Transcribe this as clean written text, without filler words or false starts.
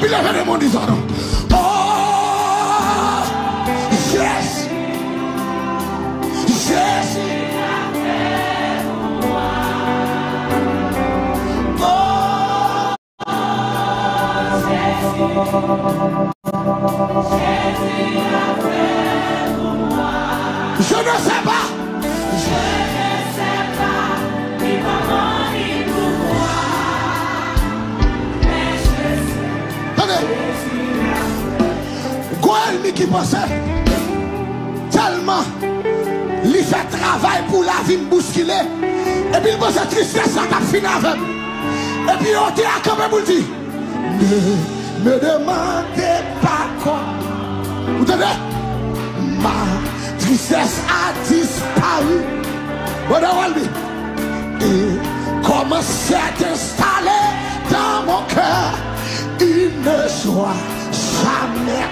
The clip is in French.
puis levez le monde disant non. Oh, Jésus. Jésus. Oh, je ne sais pas. Je ne sais pas ni comment ni pourquoi. Mais je sais. Attendez. Goël qui pensait tellement il fait travail pour la vie bousculée. Et puis il pense tristesse à ta fini avec. Et puis on dit à quand même pour dire ne me demandez pas quoi. Vous entendez? Ma tristesse a disparu. Et commence à t'installer dans mon cœur une joie jamais.